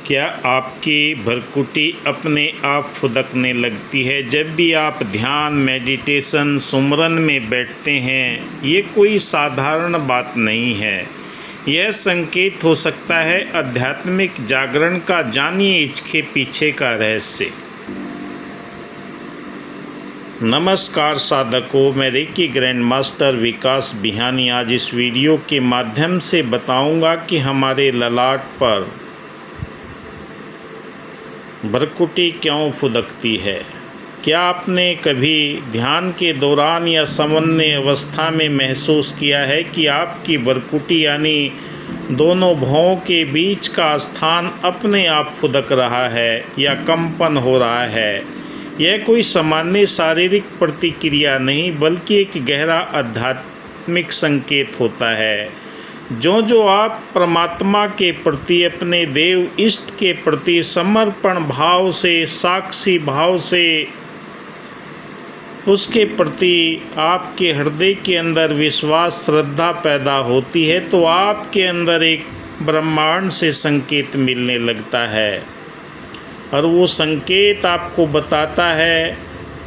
क्या आपकी भृकुटी अपने आप फुदकने लगती है जब भी आप ध्यान, मेडिटेशन, सुमरन में बैठते हैं? ये कोई साधारण बात नहीं है। यह संकेत हो सकता है आध्यात्मिक जागरण का। जानिए इसके पीछे का रहस्य। नमस्कार साधकों, मैं रेकी ग्रैंड मास्टर विकास बिहानी आज इस वीडियो के माध्यम से बताऊंगा कि हमारे ललाट पर भृकुटी क्यों फुदकती है। क्या आपने कभी ध्यान के दौरान या समन्वय अवस्था में महसूस किया है कि आपकी भृकुटी यानी दोनों भौं के बीच का स्थान अपने आप फुदक रहा है या कंपन हो रहा है? यह कोई सामान्य शारीरिक प्रतिक्रिया नहीं बल्कि एक गहरा आध्यात्मिक संकेत होता है। जो आप परमात्मा के प्रति, अपने देव इष्ट के प्रति समर्पण भाव से, साक्षी भाव से उसके प्रति आपके हृदय के अंदर विश्वास, श्रद्धा पैदा होती है तो आपके अंदर एक ब्रह्मांड से संकेत मिलने लगता है और वो संकेत आपको बताता है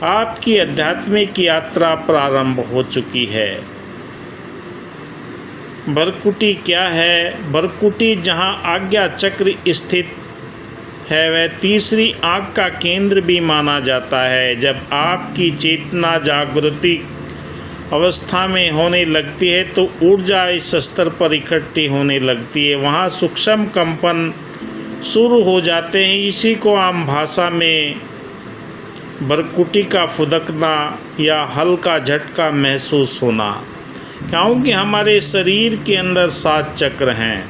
आपकी आध्यात्मिक यात्रा प्रारंभ हो चुकी है। भृकुटी क्या है? भृकुटी जहाँ आज्ञा चक्र स्थित है वह तीसरी आँख का केंद्र भी माना जाता है। जब आपकी चेतना जागृति अवस्था में होने लगती है तो ऊर्जा इस स्तर पर इकट्ठी होने लगती है। वहाँ सूक्ष्म कंपन शुरू हो जाते हैं। इसी को आम भाषा में भृकुटी का फुदकना या हल्का झटका महसूस होना। क्योंकि हमारे शरीर के अंदर 7 चक्र हैं।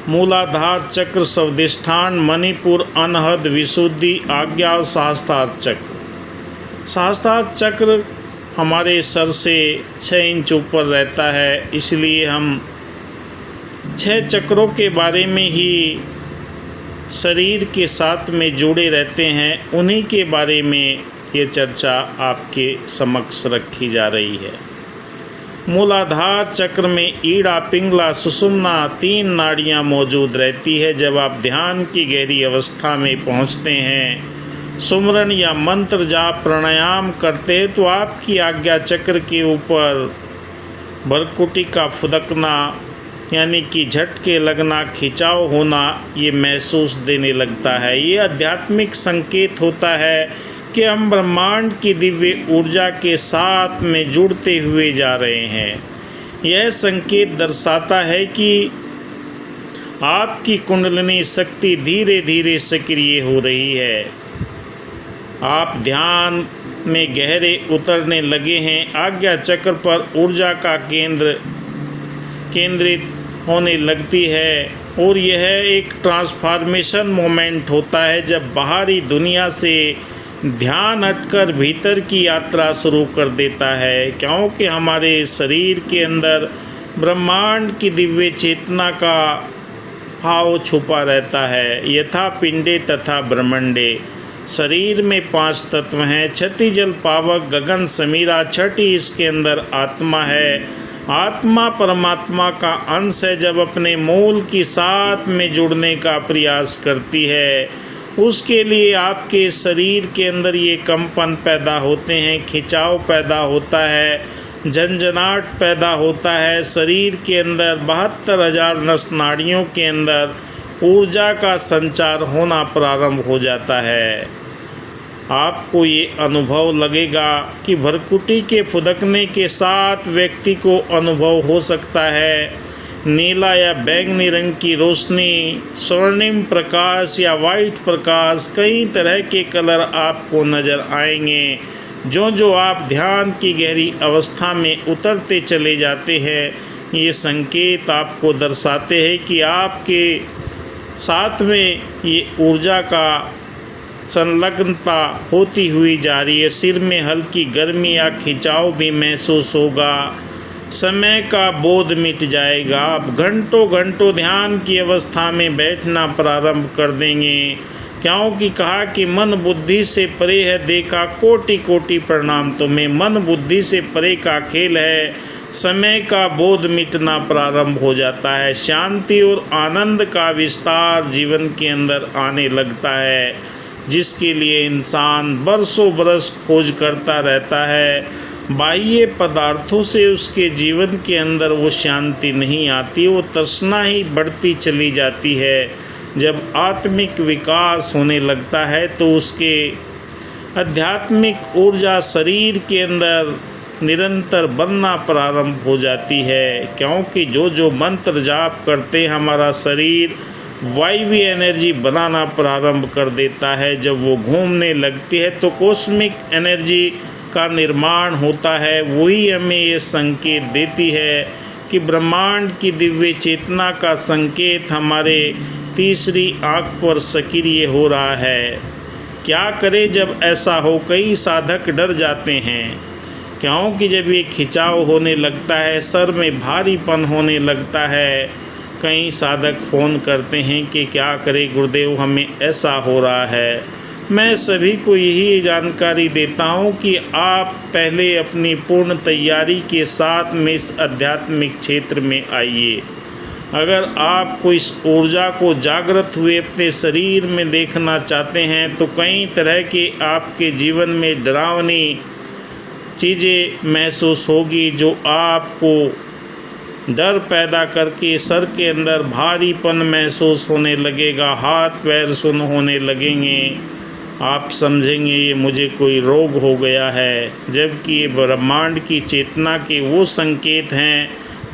मूलाधार चक्र, स्वादिष्ठान, मणिपुर, अनहद, विशुद्धि, आज्ञा और सहस्त्रार चक्र। सहस्त्रार चक्र हमारे सर से 6 इंच ऊपर रहता है, इसलिए हम 6 चक्रों के बारे में ही शरीर के साथ में जुड़े रहते हैं। उन्हीं के बारे में ये चर्चा आपके समक्ष रखी जा रही है। मूलाधार चक्र में ईड़ा, पिंगला, सुषुम्ना 3 नाड़ियाँ मौजूद रहती है। जब आप ध्यान की गहरी अवस्था में पहुँचते हैं, सुमरन या मंत्र जाप, प्राणायाम करते हैं तो आपकी आज्ञा चक्र के ऊपर भृकुटी का फुदकना यानी कि झटके लगना, खिंचाव होना ये महसूस देने लगता है। ये आध्यात्मिक संकेत होता है कि हम ब्रह्मांड की दिव्य ऊर्जा के साथ में जुड़ते हुए जा रहे हैं। यह संकेत दर्शाता है कि आपकी कुंडलिनी शक्ति धीरे धीरे सक्रिय हो रही है। आप ध्यान में गहरे उतरने लगे हैं। आज्ञा चक्र पर ऊर्जा का केंद्रित होने लगती है और यह एक ट्रांसफॉर्मेशन मोमेंट होता है जब बाहरी दुनिया से ध्यान हटकर भीतर की यात्रा शुरू कर देता है। क्योंकि हमारे शरीर के अंदर ब्रह्मांड की दिव्य चेतना का भाव छुपा रहता है। यथा पिंडे तथा ब्रह्मंडे। शरीर में 5 तत्व हैं: क्षति, जल, पावक, गगन, समीरा। छठी इसके अंदर आत्मा है। आत्मा परमात्मा का अंश है। जब अपने मूल की साथ में जुड़ने का प्रयास करती है उसके लिए आपके शरीर के अंदर ये कंपन पैदा होते हैं, खिंचाव पैदा होता है, झंझनाहट पैदा होता है। शरीर के अंदर 72,000 नस नाड़ियों के अंदर ऊर्जा का संचार होना प्रारंभ हो जाता है। आपको ये अनुभव लगेगा कि भृकुटी के फुदकने के साथ व्यक्ति को अनुभव हो सकता है नीला या बैंगनी रंग की रोशनी, स्वर्णिम प्रकाश या वाइट प्रकाश, कई तरह के कलर आपको नज़र आएंगे। जो आप ध्यान की गहरी अवस्था में उतरते चले जाते हैं, ये संकेत आपको दर्शाते हैं कि आपके साथ में ये ऊर्जा का संलग्नता होती हुई जा रही है। सिर में हल्की गर्मी या खिंचाव भी महसूस होगा। समय का बोध मिट जाएगा। आप घंटों घंटों ध्यान की अवस्था में बैठना प्रारंभ कर देंगे। क्योंकि कहा कि मन बुद्धि से परे है, देखा कोटि कोटि प्रणाम तुम्हें। मन बुद्धि से परे का खेल है। समय का बोध मिटना प्रारंभ हो जाता है। शांति और आनंद का विस्तार जीवन के अंदर आने लगता है, जिसके लिए इंसान बरसों बरस खोज करता रहता है। बाह्य पदार्थों से उसके जीवन के अंदर वो शांति नहीं आती, वो तृष्णा ही बढ़ती चली जाती है। जब आत्मिक विकास होने लगता है तो उसके आध्यात्मिक ऊर्जा शरीर के अंदर निरंतर बनना प्रारंभ हो जाती है, क्योंकि जो मंत्र जाप करते हमारा शरीर वायवीय एनर्जी बनाना प्रारंभ कर देता है। जब वो घूमने लगती है तो कॉस्मिक एनर्जी का निर्माण होता है। वही हमें ये संकेत देती है कि ब्रह्मांड की दिव्य चेतना का संकेत हमारे तीसरी आँख पर सक्रिय हो रहा है। क्या करें जब ऐसा हो? कई साधक डर जाते हैं, क्योंकि जब ये खिंचाव होने लगता है, सर में भारीपन होने लगता है। कई साधक फ़ोन करते हैं कि क्या करें गुरुदेव, हमें ऐसा हो रहा है। मैं सभी को यही जानकारी देता हूँ कि आप पहले अपनी पूर्ण तैयारी के साथ में इस आध्यात्मिक क्षेत्र में आइए। अगर आपको इस ऊर्जा को जागृत हुए अपने शरीर में देखना चाहते हैं तो कई तरह के आपके जीवन में डरावनी चीज़ें महसूस होगी, जो आपको डर पैदा करके सर के अंदर भारीपन महसूस होने लगेगा, हाथ पैर सुन्न होने लगेंगे। आप समझेंगे ये मुझे कोई रोग हो गया है, जबकि ये ब्रह्मांड की चेतना के वो संकेत हैं।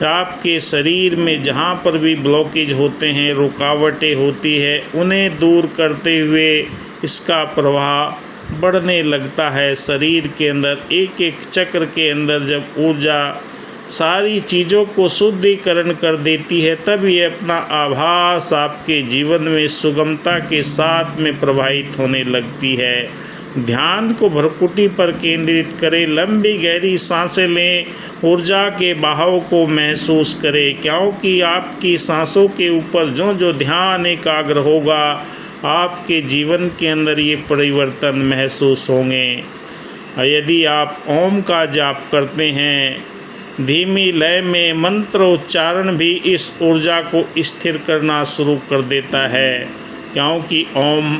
आपके शरीर में जहाँ पर भी ब्लॉकेज होते हैं, रुकावटें होती है, उन्हें दूर करते हुए इसका प्रवाह बढ़ने लगता है। शरीर के अंदर एक एक चक्र के अंदर जब ऊर्जा सारी चीज़ों को शुद्धिकरण कर देती है, तब ये अपना आभास आपके जीवन में सुगमता के साथ में प्रवाहित होने लगती है। ध्यान को भ्रुकुटी पर केंद्रित करें, लंबी गहरी सांसें लें, ऊर्जा के बहाव को महसूस करें, क्योंकि आपकी सांसों के ऊपर जो ध्यान एकाग्र होगा, आपके जीवन के अंदर ये परिवर्तन महसूस होंगे। यदि आप ओम का जाप करते हैं, धीमी लय में मंत्र उच्चारण भी इस ऊर्जा को स्थिर करना शुरू कर देता है, क्योंकि ओम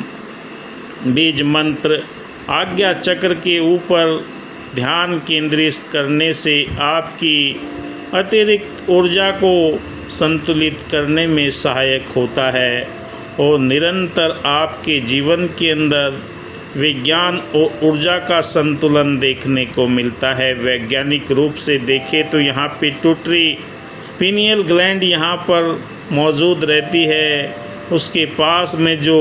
बीज मंत्र आज्ञा चक्र के ऊपर ध्यान केंद्रित करने से आपकी अतिरिक्त ऊर्जा को संतुलित करने में सहायक होता है और निरंतर आपके जीवन के अंदर विज्ञान और ऊर्जा का संतुलन देखने को मिलता है। वैज्ञानिक रूप से देखें तो यहाँ पिट्यूटरी पीनियल ग्लैंड यहाँ पर मौजूद रहती है, उसके पास में जो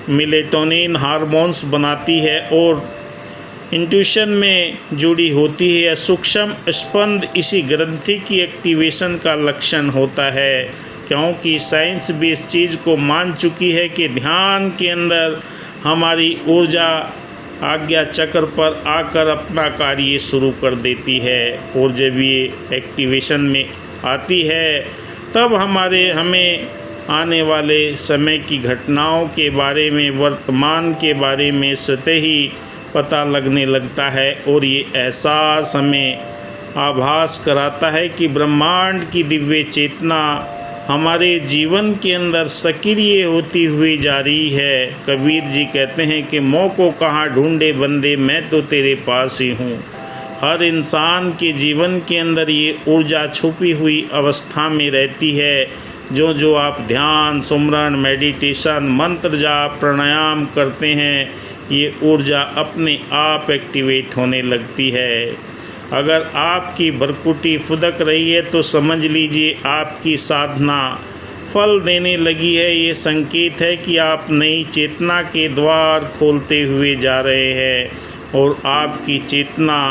मेलेटोनिन हार्मोन्स बनाती है और इंट्यूशन में जुड़ी होती है। सूक्ष्म स्पंद इसी ग्रंथि की एक्टिवेशन का लक्षण होता है, क्योंकि साइंस भी इस चीज़ को मान चुकी है कि ध्यान के अंदर हमारी ऊर्जा आज्ञा चक्र पर आकर अपना कार्य शुरू कर देती है और जब ये एक्टिवेशन में आती है तब हमें आने वाले समय की घटनाओं के बारे में, वर्तमान के बारे में स्वतः ही पता लगने लगता है और ये एहसास हमें आभास कराता है कि ब्रह्मांड की दिव्य चेतना हमारे जीवन के अंदर सक्रिय होती हुई जा रही है। कबीर जी कहते हैं कि मोह को कहाँ ढूंढे बंदे, मैं तो तेरे पास ही हूँ। हर इंसान के जीवन के अंदर ये ऊर्जा छुपी हुई अवस्था में रहती है। जो आप ध्यान, सुमरन, मेडिटेशन, मंत्र जाप, प्राणायाम करते हैं, ये ऊर्जा अपने आप एक्टिवेट होने लगती है। अगर आपकी भ्रुकुटी फुदक रही है तो समझ लीजिए आपकी साधना फल देने लगी है। ये संकेत है कि आप नई चेतना के द्वार खोलते हुए जा रहे हैं और आपकी चेतना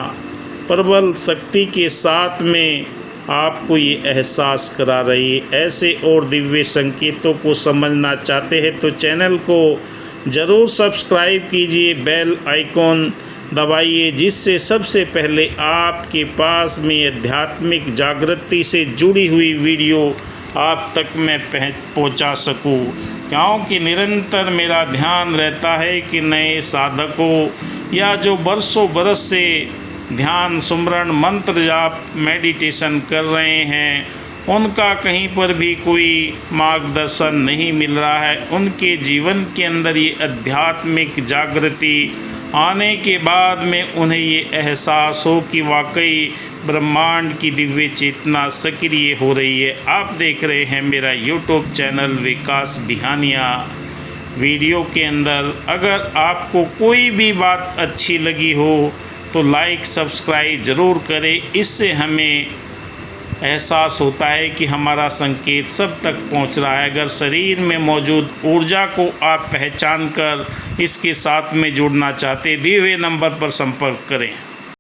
प्रबल शक्ति के साथ में आपको ये एहसास करा रही है। ऐसे और दिव्य संकेतों को समझना चाहते हैं तो चैनल को ज़रूर सब्सक्राइब कीजिए, बेल आइकॉन दबाइए, जिससे सबसे पहले आपके पास में आध्यात्मिक जागृति से जुड़ी हुई वीडियो आप तक मैं पहुंचा सकूं, क्योंकि निरंतर मेरा ध्यान रहता है कि नए साधकों या जो बरसों बरस से ध्यान सुमरण मंत्र जाप मेडिटेशन कर रहे हैं, उनका कहीं पर भी कोई मार्गदर्शन नहीं मिल रहा है। उनके जीवन के अंदर ये आध्यात्मिक जागृति आने के बाद में उन्हें ये एहसास हो कि वाकई ब्रह्मांड की दिव्य चेतना सक्रिय हो रही है। आप देख रहे हैं मेरा यूट्यूब चैनल विकास बिहानिया। वीडियो के अंदर अगर आपको कोई भी बात अच्छी लगी हो तो लाइक सब्सक्राइब ज़रूर करें। इससे हमें एहसास होता है कि हमारा संकेत सब तक पहुंच रहा है। अगर शरीर में मौजूद ऊर्जा को आप पहचान कर इसके साथ में जुड़ना चाहते, दिए हुए नंबर पर संपर्क करें।